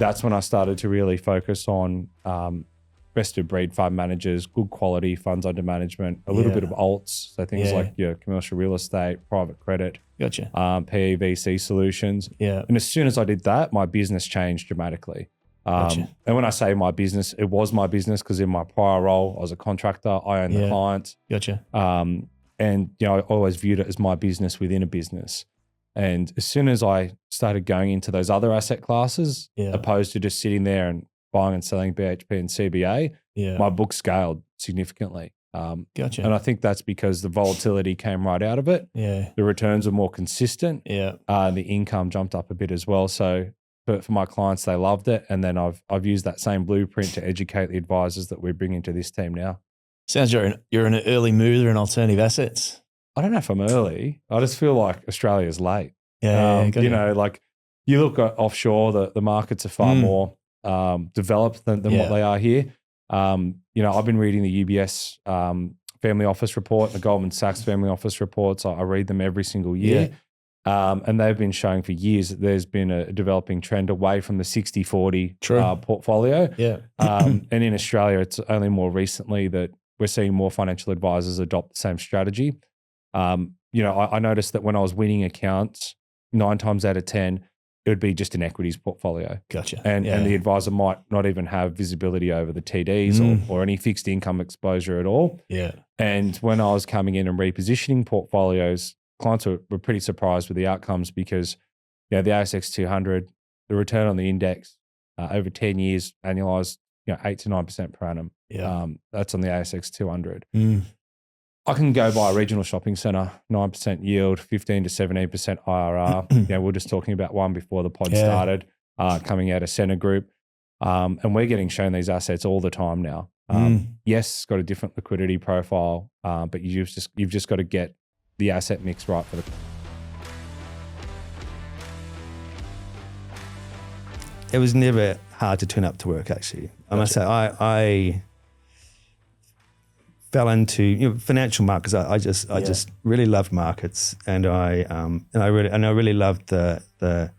that's when I started to really focus on best of breed fund managers, good quality funds under management, a little bit of alts, so things like your commercial real estate, private credit, Gotcha. PE, VC solutions. Yeah. And as soon as I did that, my business changed dramatically. And when I say my business, it was my business because in my prior role, I was a contractor. I owned the clients. Gotcha. And I always viewed it as my business within a business. And as soon as I started going into those other asset classes, opposed to just sitting there and buying and selling BHP and CBA, my book scaled significantly. Gotcha. And I think that's because the volatility came right out of it. Yeah. The returns are more consistent. Yeah. The income jumped up a bit as well. So for my clients, they loved it. And then I've used that same blueprint to educate the advisors that we're bringing to this team now. Sounds you're an early mover in alternative assets. I don't know if I'm early. I just feel like Australia's late. Gotcha. You look at offshore, the markets are far more developed than what they are here. I've been reading the UBS family office report, the Goldman Sachs family office reports. I read them every single year. And they've been showing for years that there's been a developing trend away from the 60-40 portfolio. Yeah. And in Australia, it's only more recently that we're seeing more financial advisors adopt the same strategy. I noticed that when I was winning accounts, 9 times out of 10, it would be just an equities portfolio. Gotcha. And the advisor might not even have visibility over the TDs or any fixed income exposure at all. Yeah. And when I was coming in and repositioning portfolios, clients were pretty surprised with the outcomes because the ASX 200, the return on the index over 10 years annualized, 8 to 9% per annum. Yeah. That's on the ASX 200. I can go buy a regional shopping centre, 9% yield, 15 to 17% IRR. We're just talking about one before the pod started, coming out of Centre Group. And we're getting shown these assets all the time now. Yes, it's got a different liquidity profile, but you've just got to get the asset mix right for the. It was never hard to turn up to work, actually. I must say, I fell into financial markets. I just really loved markets, and I really loved the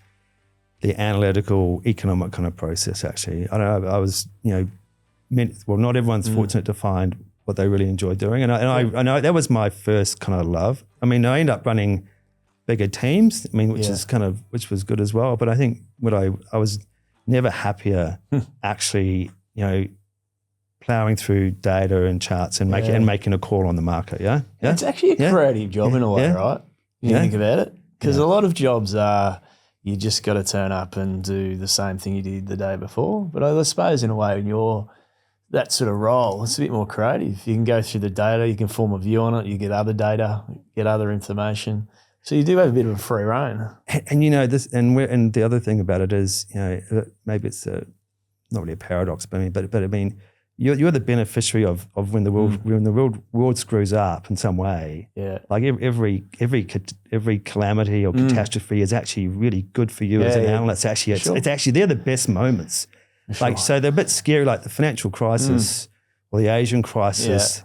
analytical economic kind of process. Actually, I was not everyone's fortunate to find what they really enjoy doing, and I know that was my first kind of love. I mean, I ended up running bigger teams. I mean, which was good as well. But I think I was never happier actually, plowing through data and charts and making a call on the market. Yeah. It's actually a creative job in a way, right? You think about it, because a lot of jobs are you just got to turn up and do the same thing you did the day before. But I suppose in a way, when you're that sort of role, it's a bit more creative. You can go through the data, you can form a view on it, you get other data, get other information. So you do have a bit of a free rein. And this, and the other thing about it is, maybe it's not really a paradox, but I mean, you're the beneficiary of when the world screws up in some way. Yeah. Like every calamity or catastrophe is actually really good for you as an analyst. Actually, it's actually they're the best moments. So they're a bit scary, like the financial crisis or the Asian crisis.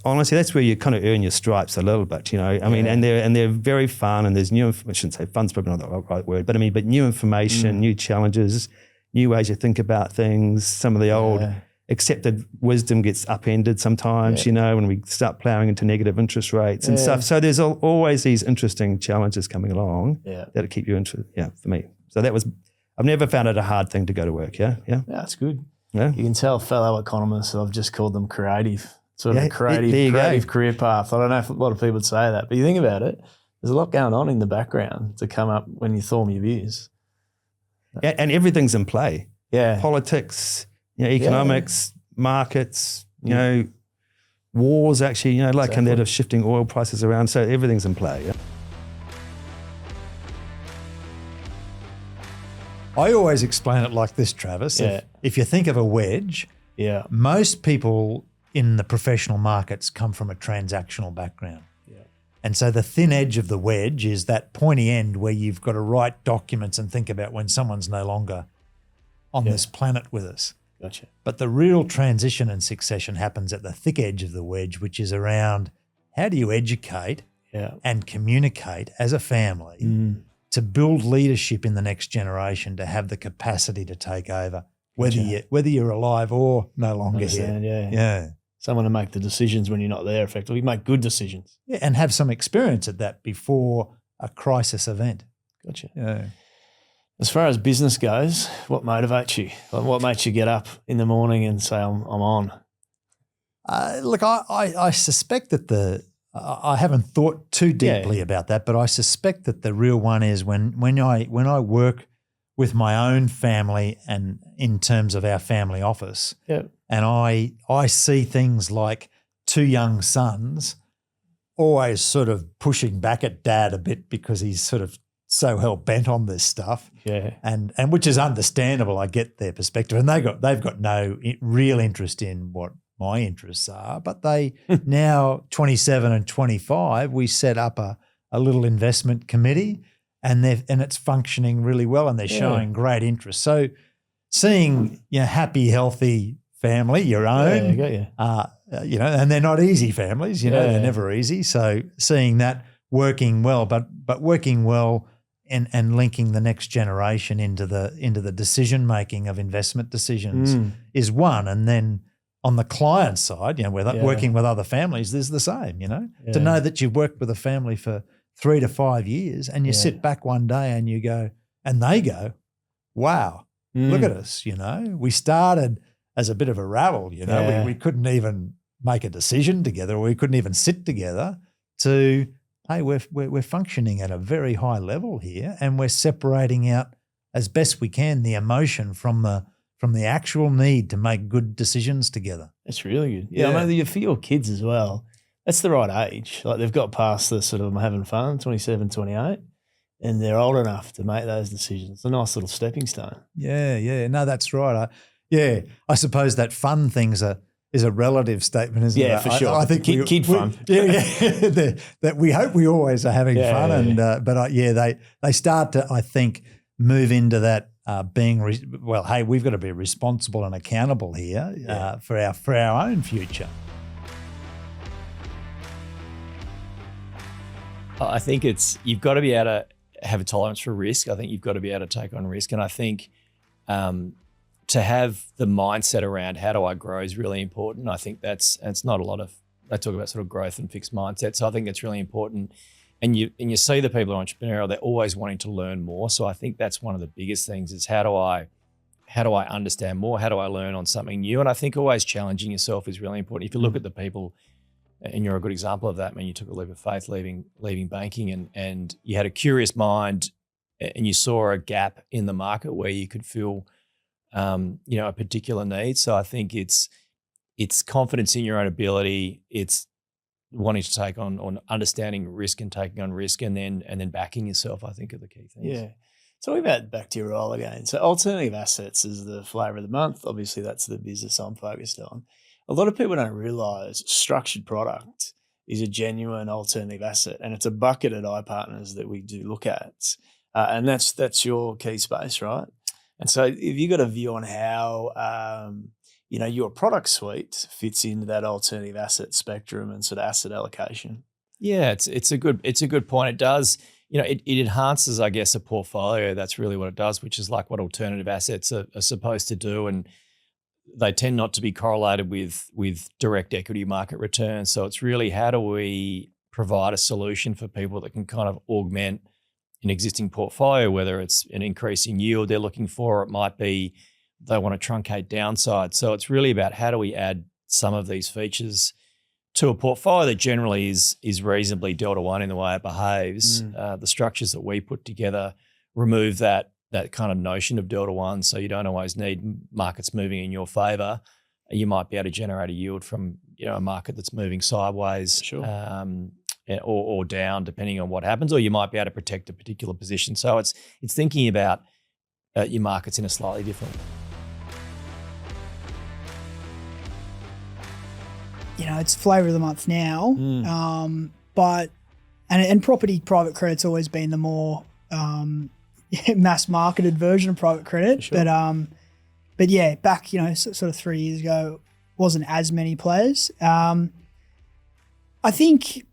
Honestly, that's where you kind of earn your stripes a little bit, I mean, and they're very fun, and there's new information. I shouldn't say fun's probably not the right word, but new information, new challenges, new ways to think about things. Some of the old accepted wisdom gets upended sometimes, when we start plowing into negative interest rates and stuff. So there's always these interesting challenges coming along that'll keep you interested. Yeah, for me. So I've never found it a hard thing to go to work. Yeah. That's good. Yeah. You can tell fellow economists, I've just called them creative. Sort of a creative career path. I don't know if a lot of people would say that, but you think about it, there's a lot going on in the background to come up when you form your views. And everything's in play. Yeah. Politics, economics, markets, wars actually, and that are shifting oil prices around. So everything's in play. Yeah. I always explain it like this, Travis. If you think of a wedge, most people in the professional markets come from a transactional background. And so the thin edge of the wedge is that pointy end where you've got to write documents and think about when someone's no longer on this planet with us. Gotcha. But the real transition and succession happens at the thick edge of the wedge, which is around how do you educate and communicate as a family to build leadership in the next generation, to have the capacity to take over, whether you're alive or no longer here. Yeah. Someone to make the decisions when you're not there, effectively. Make good decisions. Yeah, and have some experience at that before a crisis event. Gotcha. Yeah. As far as business goes, what motivates you? Like, what makes you get up in the morning and say, I'm on? Look, I suspect that I haven't thought too deeply about that, but I suspect that the real one is when I work with my own family and in terms of our family office, and I see things like two young sons always sort of pushing back at dad a bit because he's sort of so hell bent on this stuff, and which is understandable. I get their perspective, and they've got no real interest in what my interests are, but they now 27 and 25, we set up a little investment committee, and it's functioning really well, and they're showing great interest. So seeing happy, healthy family, your own, and they're not easy families, they're never easy. So seeing that working well, but working well and linking the next generation into the decision making of investment decisions is one, and then on the client side, working with other families, there's the same, to know that you've worked with a family for 3 to 5 years and you sit back one day and you go, and they go, wow, look at us, we started as a bit of a rabble, we couldn't even make a decision together, or we couldn't even sit together to, hey, we're functioning at a very high level here, and we're separating out as best we can the emotion from the actual need to make good decisions together. That's really good. Yeah, I mean, for your kids as well, that's the right age. Like, they've got past the sort of having fun, 27, 28, and they're old enough to make those decisions. It's a nice little stepping stone. Yeah. No, that's right. I suppose that fun thing's is a relative statement, isn't it? Yeah, for sure. I think kid fun. That we hope we always are having fun, and they start to, I think, move into that hey, we've got to be responsible and accountable here for our own future. I think you've got to be able to have a tolerance for risk. I think you've got to be able to take on risk, and I think to have the mindset around how do I grow is really important. I think it's not a lot of, they talk about sort of growth and fixed mindset. So I think it's really important. And you see the people who are entrepreneurial, they're always wanting to learn more. So I think that's one of the biggest things is how do I understand more? How do I learn on something new? And I think always challenging yourself is really important. If you look at the people, and you're a good example of that, you took a leap of faith leaving banking and you had a curious mind and you saw a gap in the market where you could fill a particular need. So I think it's confidence in your own ability. It's wanting to take on understanding risk and taking on risk, and then backing yourself, I think, are the key things. Yeah. Talking about back to your role again. So alternative assets is the flavour of the month. Obviously, that's the business I'm focused on. A lot of people don't realise structured product is a genuine alternative asset, and it's a bucket at iPartners that we do look at, and that's your key space, right? And so, if you've got a view on how your product suite fits into that alternative asset spectrum and sort of asset allocation. Yeah, it's a good point. It does, it enhances, I guess, a portfolio. That's really what it does, which is like what alternative assets are supposed to do. And they tend not to be correlated with direct equity market returns. So it's really how do we provide a solution for people that can kind of augment an existing portfolio, whether it's an increase in yield they're looking for, or it might be they want to truncate downside. So it's really about how do we add some of these features to a portfolio that generally is reasonably delta one in the way it behaves. The structures that we put together remove that kind of notion of delta one, so you don't always need markets moving in your favour. You might be able to generate a yield from a market that's moving sideways, sure. or down, depending on what happens, or you might be able to protect a particular position. So it's thinking about your markets in a slightly different way. It's flavour of the month now, but property private credit's always been the more mass marketed version of private credit. Sure. But yeah, back sort of 3 years ago, wasn't as many players. I think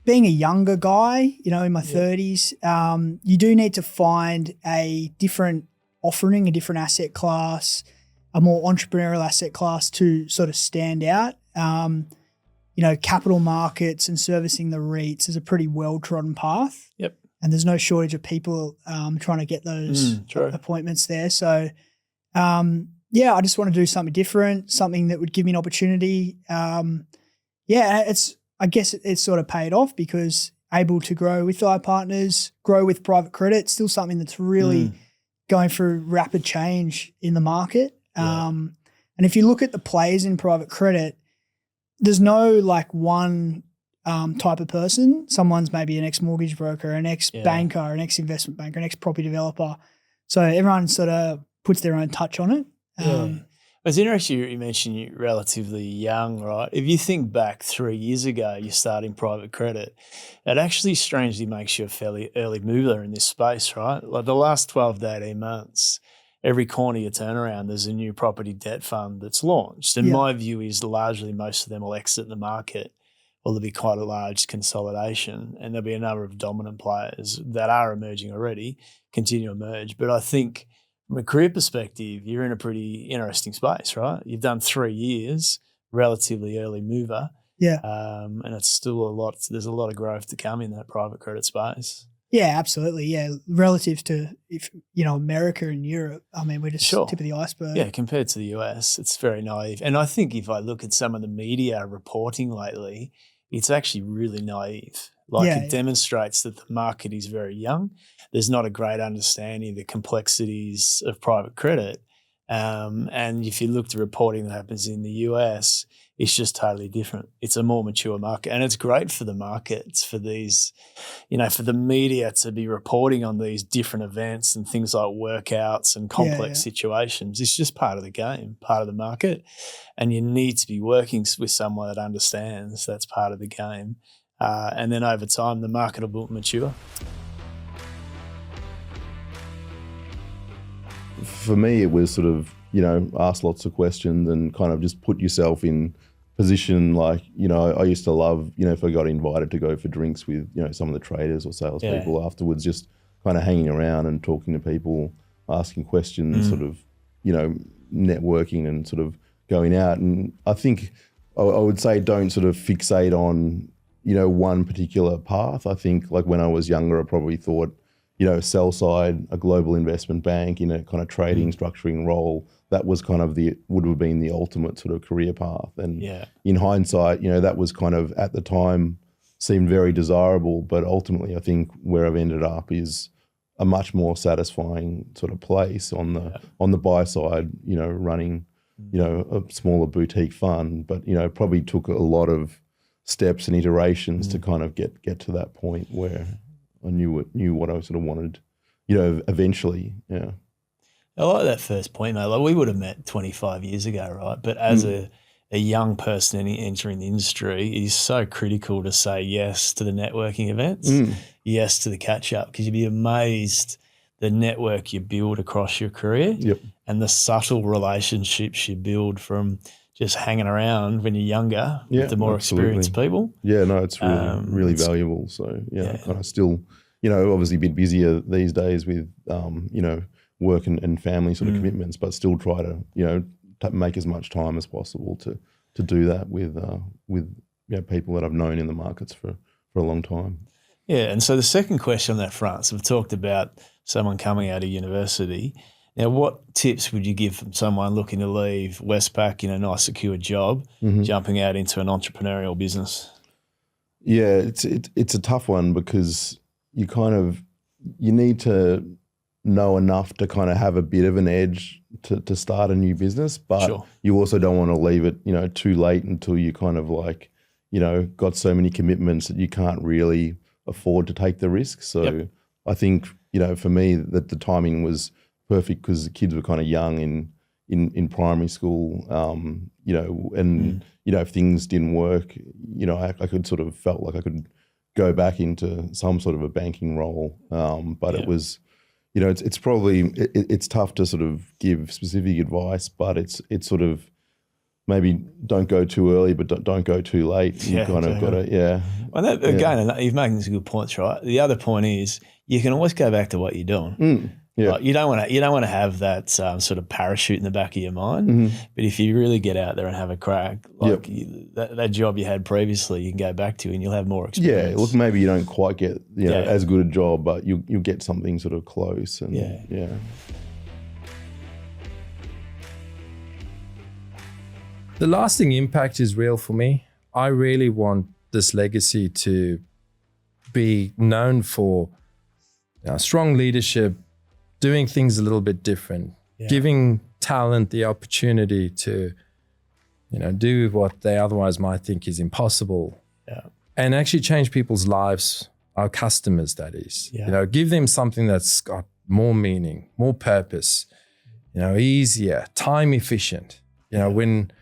being a younger guy, in my 30s, you do need to find a different offering, a different asset class, a more entrepreneurial asset class to sort of stand out. Capital markets and servicing the REITs is a pretty well-trodden path. Yep. And there's no shortage of people trying to get those appointments there. So, I just want to do something different, something that would give me an opportunity. I guess it's sort of paid off because able to grow with our partners, grow with private credit, still something that's really going through rapid change in the market. Yeah. And if you look at the players in private credit, there's no like one type of person. Someone's maybe an ex-mortgage broker, an ex-banker, an ex-investment banker, an ex-property developer. So everyone sort of puts their own touch on it. It's interesting you mentioned you're relatively young, right? If you think back 3 years ago, you start in private credit, it actually strangely makes you a fairly early mover in this space, right? Like the last 12 to 18 months, every corner you turn around, there's a new property debt fund that's launched. And my view is largely most of them will exit the market, or there'll be quite a large consolidation, and there'll be a number of dominant players that are emerging already, continue to emerge. But I think from a career perspective, you're in a pretty interesting space, right? You've done 3 years, relatively early mover. Yeah. And it's still there's a lot of growth to come in that private credit space. Yeah, absolutely. Yeah. Relative to America and Europe, I mean, we're just tip of the iceberg. Yeah, compared to the US, it's very naive. And I think if I look at some of the media reporting lately, it's actually really naive. It demonstrates that the market is very young. There's not a great understanding of the complexities of private credit. And if you look at the reporting that happens in the US, it's just totally different. It's a more mature market, and it's great for the markets, for these, for the media to be reporting on these different events and things like workouts and complex situations. It's just part of the game, part of the market, and you need to be working with someone that understands that's part of the game. And then over time, the market will mature. For me, it was sort of, ask lots of questions and kind of just put yourself in position. Like, I used to love, if I got invited to go for drinks with, some of the traders or salespeople afterwards, just kind of hanging around and talking to people, asking questions, sort of, networking and sort of going out. And I think I would say don't sort of fixate on, one particular path. I think like when I was younger, I probably thought, sell side, a global investment bank in a kind of trading, structuring role, that was kind of would have been the ultimate sort of career path. And in hindsight, that was kind of at the time seemed very desirable, but ultimately I think where I've ended up is a much more satisfying sort of place on the buy side, running, a smaller boutique fund, but, probably took a lot of steps and iterations to kind of get to that point where I knew what I sort of wanted, eventually. Yeah. I like that first point, mate. Like we would have met 25 years ago, right? But as a young person entering the industry, it is so critical to say yes to the networking events, yes to the catch up, because you'd be amazed the network you build across your career and the subtle relationships you build from just hanging around when you're younger with the more experienced people. Yeah, no, it's really valuable. So, kind of still, obviously a bit busier these days with, work and family sort of commitments, but still try to, make as much time as possible to do that with people that I've known in the markets for a long time. Yeah, and so the second question on that front, so we've talked about someone coming out of university. Now, what tips would you give from someone looking to leave Westpac in a nice, secure job, jumping out into an entrepreneurial business? Yeah, it's a tough one because you need to know enough to kind of have a bit of an edge to start a new business, but you also don't want to leave it, too late until you kind of like, got so many commitments that you can't really afford to take the risk. So I think, for me that the timing was perfect because the kids were kind of young in primary school, and if things didn't work, I could sort of felt like I could go back into some sort of a banking role. But it was, it's probably, it's tough to sort of give specific advice, but it's sort of maybe don't go too early, but don't go too late. You kind of got to, Well, again, you're making some good points, right? The other point is you can always go back to what you're doing. Yeah. Like you don't want to have that sort of parachute in the back of your mind. But if you really get out there and have a crack, like that job you had previously, you can go back to and you'll have more experience. Yeah, look, maybe you don't quite get as good a job, but you'll get something sort of close. And yeah. The lasting impact is real for me. I really want this legacy to be known for strong leadership, doing things a little bit different, giving talent the opportunity to, do what they otherwise might think is impossible, and actually change people's lives, our customers, that is. Give them something that's got more meaning, more purpose, easier, time efficient. When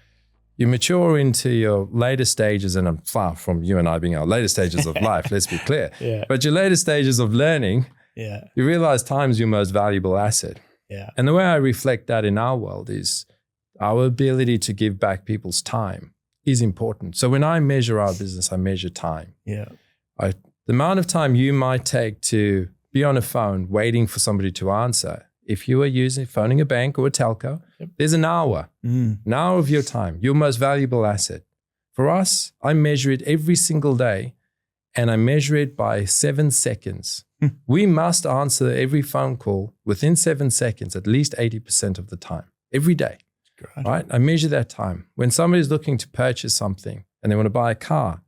you mature into your later stages, and I'm far from you and I being our later stages of life, let's be clear, but your later stages of learning, you realize time is your most valuable asset. And the way I reflect that in our world is our ability to give back people's time is important. So when I measure our business, I measure time. The amount of time you might take to be on a phone waiting for somebody to answer. If you are phoning a bank or a telco, there's an hour of your time, your most valuable asset. For us, I measure it every single day, and I measure it by 7 seconds. We must answer every phone call within 7 seconds, at least 80% of the time, every day. Right? I measure that time. When somebody's looking to purchase something and they want to buy a car,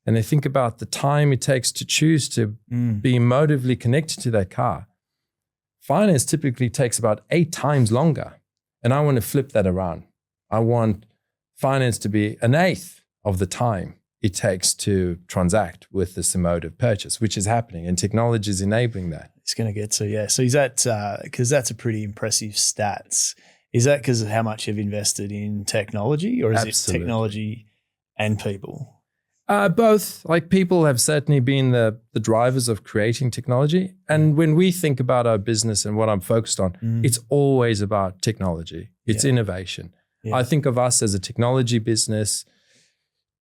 and they think about the time it takes to choose to be emotively connected to that car, finance typically takes about 8 times longer. And I want to flip that around. I want finance to be 1/8 of the time it takes to transact with this emotive purchase, which is happening, and technology is enabling that. It's going to get to, So is that, because that's a pretty impressive stats. Is that because of how much you've invested in technology, or is it technology and people? Both. Like, people have certainly been the drivers of creating technology. And when we think about our business and what I'm focused on, it's always about technology. It's innovation. I think of us as a technology business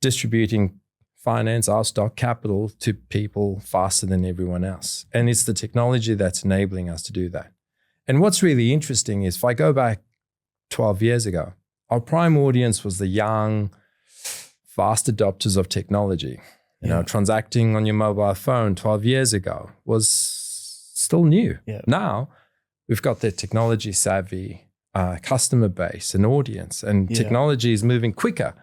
distributing finance, our stock capital, to people faster than everyone else. And it's the technology that's enabling us to do that. And what's really interesting is, if I go back 12 years ago, our prime audience was the young, fast adopters of technology. Transacting on your mobile phone 12 years ago was still new. Now we've got the technology savvy customer base and audience, and technology is moving quicker,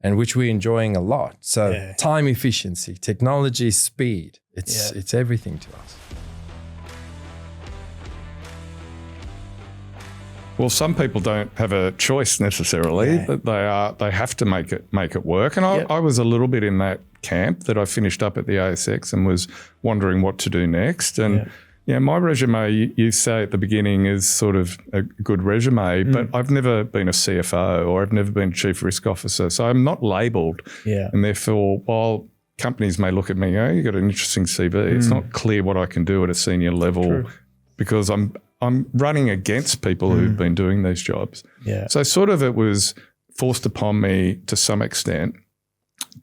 and which we're enjoying a lot. So time efficiency, technology, speed, it's everything to us. Well, some people don't have a choice necessarily. They have to make it work. And I was a little bit in that camp, that I finished up at the ASX and was wondering what to do next. And my resume, you say at the beginning, is sort of a good resume, but I've never been a CFO, or I've never been Chief Risk Officer. So I'm not labelled. And therefore, while companies may look at me, you've got an interesting CV, it's not clear what I can do at a senior level, because I'm running against people who've been doing these jobs. So sort of it was forced upon me to some extent.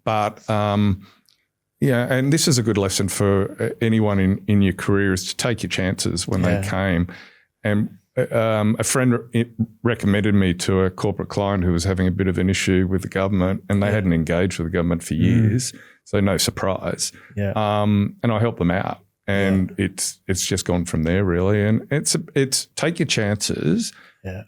But, and this is a good lesson for anyone in your career, is to take your chances when they came. And a friend recommended me to a corporate client who was having a bit of an issue with the government, and they hadn't engaged with the government for years. So no surprise. And I helped them out. And it's just gone from there, really. And it's take your chances,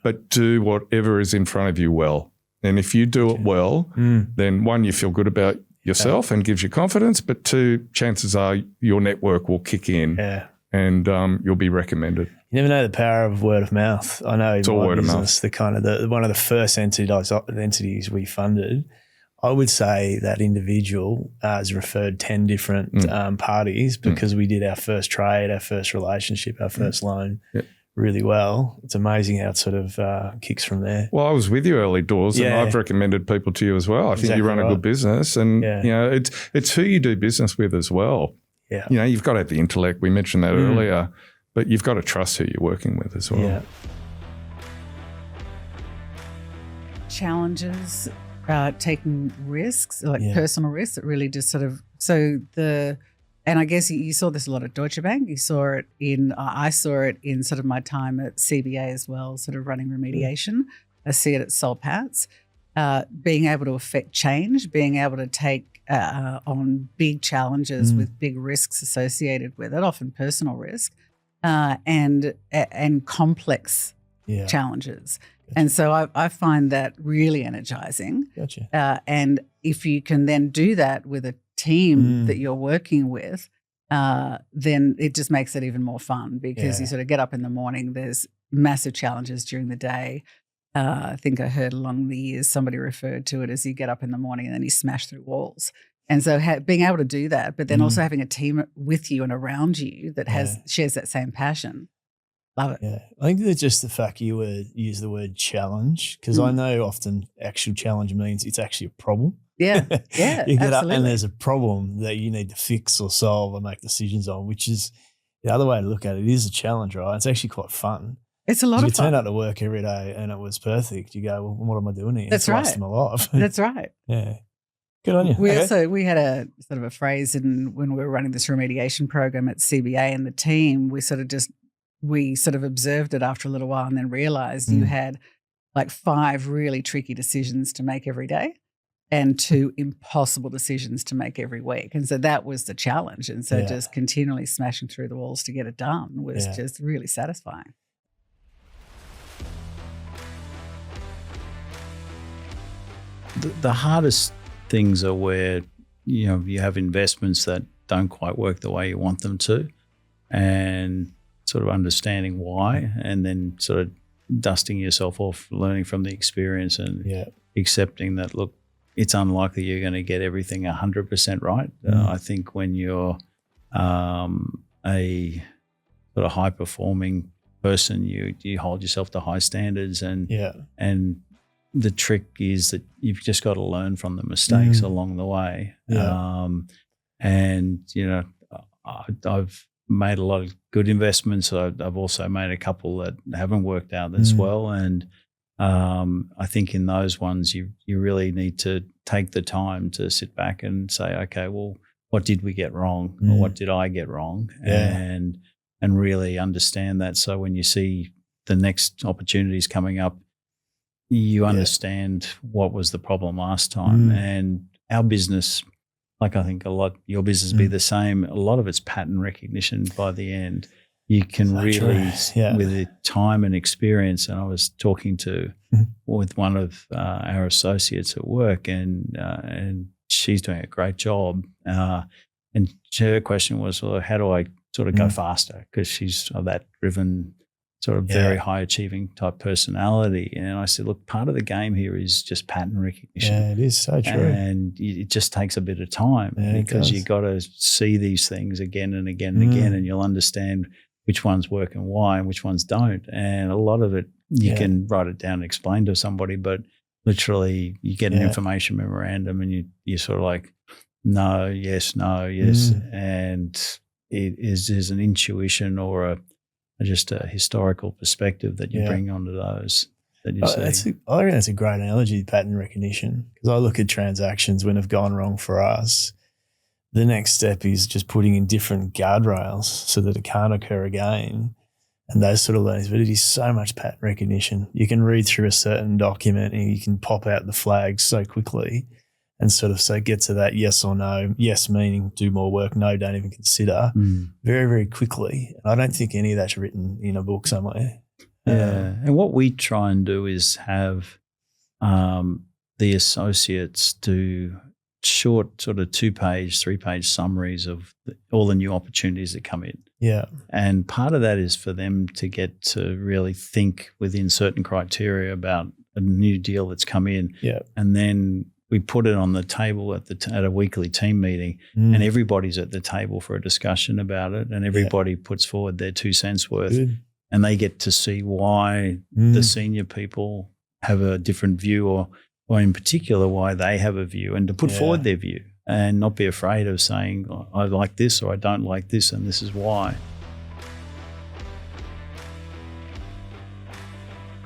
but do whatever is in front of you well. And if you do it well, then 1, you feel good about yourself and gives you confidence, but 2, chances are your network will kick in and you'll be recommended. You never know the power of word of mouth. I know in my business, the kind of one of the first entities we funded, I would say that individual has referred 10 different parties, because we did our first trade, our first relationship, our first loan really well. It's amazing how it sort of kicks from there. Well, I was with you early doors, and I've recommended people to you as well. I think you run a good business, and it's who you do business with as well. You've got to have the intellect. We mentioned that earlier, but you've got to trust who you're working with as well. challenges, taking risks, like personal risks. It really just sort of, and I guess you saw this a lot at Deutsche Bank. You saw it I saw it in sort of my time at CBA as well, sort of running remediation. I see it at Soul Patts. Being able to affect change, being able to take on big challenges with big risks associated with it, often personal risk, and complex challenges. Gotcha. And so I find that really energizing. Gotcha. And if you can then do that with a team that you're working with, then it just makes it even more fun because you sort of get up in the morning, there's massive challenges during the day. I think I heard along the years somebody referred to it as you get up in the morning and then you smash through walls. And so being able to do that, but then also having a team with you and around you that shares that same passion. Love it. Yeah. I think that just the fact you use the word challenge, because I know often actual challenge means it's actually a problem. Yeah. Yeah. You get absolutely. up and there's a problem that you need to fix or solve or make decisions on, which is the other way to look at it. It is a challenge, right? It's actually quite fun. It's a lot of fun. You turn up to work every day and it was perfect. You go, well, what am I doing here? That's right. It's my life. That's right. Yeah. Good on you. We had a sort of a phrase when we were running this remediation program at CBA and the team, we sort of observed it after a little while and then realized you had like 5 really tricky decisions to make every day and 2 impossible decisions to make every week. And so that was the challenge. And so just continually smashing through the walls to get it done was just really satisfying. The hardest things are where, you have investments that don't quite work the way you want them to, and sort of understanding why, and then sort of dusting yourself off, learning from the experience and accepting that, look, it's unlikely you're going to get everything 100% right. I think when you're a sort of high-performing person, you hold yourself to high standards, and the trick is that you've just got to learn from the mistakes along the way. I've made a lot of good investments. I've also made a couple that haven't worked out as well. And I think in those ones, you really need to take the time to sit back and say, okay, well, what did we get wrong? Or what did I get wrong? And really understand that. So when you see the next opportunities coming up, you understand what was the problem last time. And our business, like I think your business be the same, a lot of it's pattern recognition by the end. You can with the time and experience, and I was talking with one of our associates at work, and she's doing a great job. And her question was, well, how do I sort of go faster? Because she's of that driven, sort of very high achieving type personality. And I said, look, part of the game here is just pattern recognition. Yeah, it is so true. And it just takes a bit of time because you got to see these things again and again and again, and you'll understand which ones work and why and which ones don't. And a lot of it, you can write it down and explain to somebody, but literally you get an information memorandum and you're sort of like, no, yes. And it is an intuition or just a historical perspective that you bring onto those that you see. I reckon that's a great analogy, pattern recognition, because I look at transactions when have gone wrong for us. The next step is just putting in different guardrails so that it can't occur again, and those sort of learnings. But it is so much pattern recognition. You can read through a certain document and you can pop out the flags so quickly and sort of get to that yes or no. Yes meaning do more work, no, don't even consider, very, very quickly. And I don't think any of that's written in a book somewhere. And what we try and do is have the associates do short sort of 2-page, 3-page summaries of all the new opportunities that come in. Yeah. And part of that is for them to get to really think within certain criteria about a new deal that's come in. Yeah. And then we put it on the table at a weekly team meeting, and everybody's at the table for a discussion about it, and everybody puts forward their 2 cents worth. Good. And they get to see why the senior people have a different view, or in particular why they have a view, and to put forward their view and not be afraid of saying, I like this or I don't like this and this is why.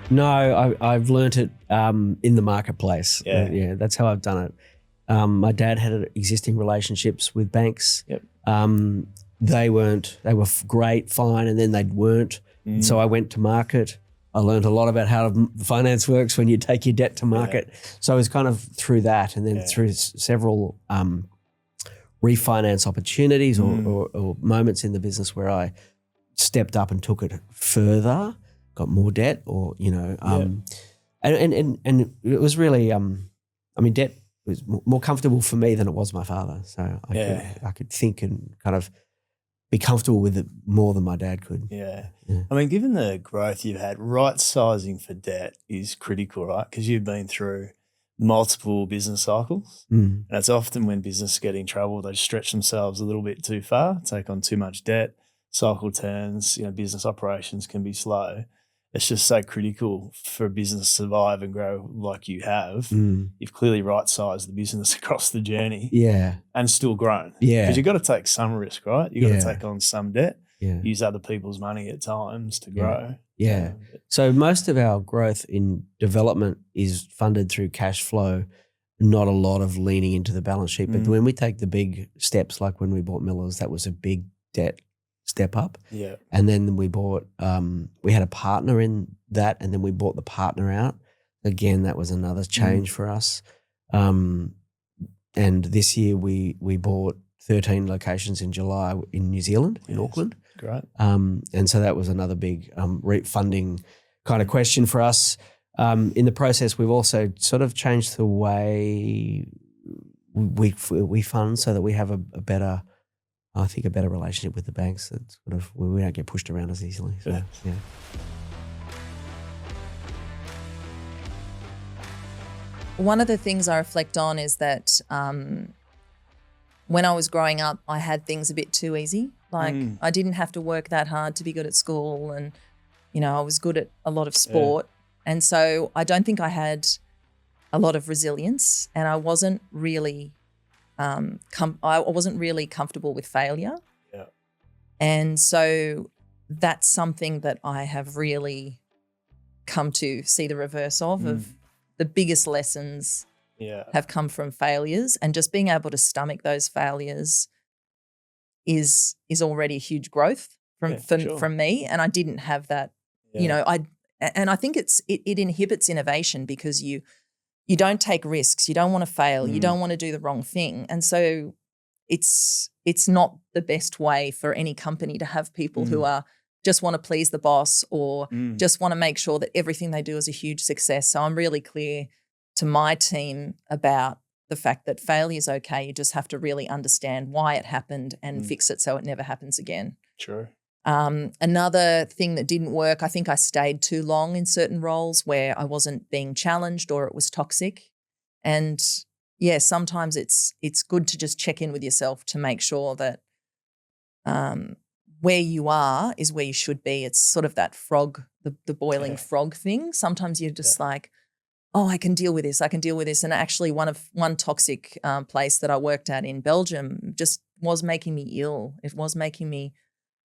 No, I've learnt it in the marketplace. Yeah, that's how I've done it. My dad had existing relationships with banks. Yep. They were great, fine, and then they weren't. So I went to market. I learned a lot about how finance works when you take your debt to market. So it was kind of through that, and then through several refinance opportunities or moments in the business where I stepped up and took it further, got more debt, or and it was really debt was more comfortable for me than it was my father. So I could think and kind of be comfortable with it more than my dad could. Yeah. I mean, given the growth you've had, right sizing for debt is critical, right? Because you've been through multiple business cycles. And it's often when businesses get in trouble, they stretch themselves a little bit too far, take on too much debt, cycle turns, business operations can be slow. It's just so critical for a business to survive and grow like you have. You've clearly right-sized the business across the journey. Yeah. And still grown. Yeah. Because you've got to take some risk, right? You've got to take on some debt, use other people's money at times to grow. Yeah. So most of our growth in development is funded through cash flow, not a lot of leaning into the balance sheet. But when we take the big steps, like when we bought Miller's, that was a big debt step up. Yeah. And then we bought, we had a partner in that, and then we bought the partner out. Again, that was another change for us. And this year we bought 13 locations in July in New Zealand, in Auckland. Great. And so that was another big funding kind of question for us. In the process, we've also sort of changed the way we fund so that we have a better relationship with the banks. That sort of we don't get pushed around as easily. So, yeah. One of the things I reflect on is that when I was growing up, I had things a bit too easy. Like I didn't have to work that hard to be good at school, and I was good at a lot of sport, and so I don't think I had a lot of resilience, and I wasn't really I wasn't really comfortable with failure. Yeah. And so that's something that I have really come to see the reverse of the biggest lessons have come from failures, and just being able to stomach those failures is already a huge growth from me. And I didn't have that, and I think it inhibits innovation because you don't take risks. You don't want to fail. You don't want to do the wrong thing. And so it's not the best way for any company to have people who are just want to please the boss or just want to make sure that everything they do is a huge success. So I'm really clear to my team about the fact that failure is okay. You just have to really understand why it happened and fix it so it never happens again. True. Another thing that didn't work, I think I stayed too long in certain roles where I wasn't being challenged or it was toxic. And sometimes it's good to just check in with yourself to make sure that where you are is where you should be. It's sort of that frog, the boiling frog thing. Sometimes you're just like, oh, I can deal with this. And actually one toxic place that I worked at in Belgium just was making me ill. It was making me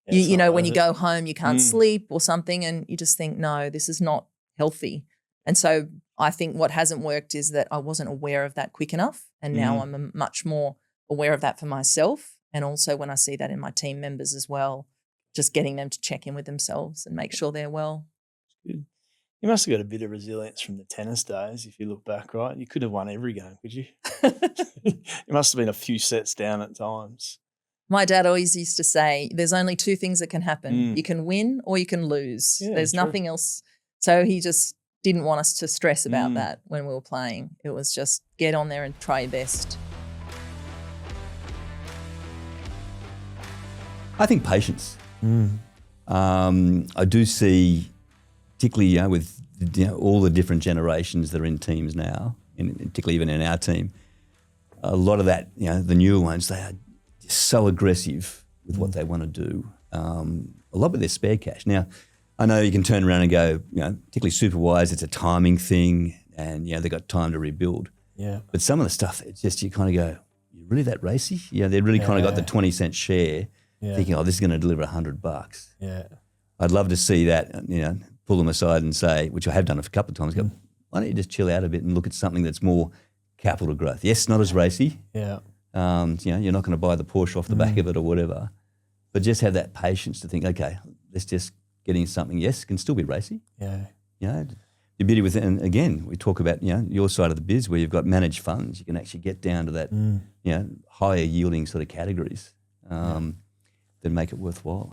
when you go home, you can't sleep or something, and you just think, no, this is not healthy. And so I think what hasn't worked is that I wasn't aware of that quick enough. And now I'm much more aware of that for myself. And also when I see that in my team members as well, just getting them to check in with themselves and make sure they're well. Good. You must have got a bit of resilience from the tennis days if you look back, right? You could have won every game, could you? It must have been a few sets down at times. My dad always used to say, there's only two things that can happen. You can win or you can lose. There's nothing else. So he just didn't want us to stress about that when we were playing. It was just get on there and try your best. I think patience. I do see, particularly with all the different generations that are in teams now, and particularly even in our team, a lot of that, the newer ones, they are so aggressive with what they want to do, a lot with their spare cash. Now, I know you can turn around and go, particularly Superwise, it's a timing thing, and they've got time to rebuild. Yeah. But some of the stuff, it's just you kind of go, you're really that racy? They've really kind of got the 20-cent share, thinking, oh, this is going to deliver $100. Yeah. I'd love to see that, pull them aside and say, which I have done a couple of times, go, why don't you just chill out a bit and look at something that's more capital growth? Yes, not as racy. Yeah. You're not going to buy the Porsche off the back of it or whatever, but just have that patience to think, okay, let's just get in something. Yes, it can still be racy. Yeah. The beauty with it, and again, we talk about your side of the biz where you've got managed funds. You can actually get down to that higher yielding sort of categories that make it worthwhile.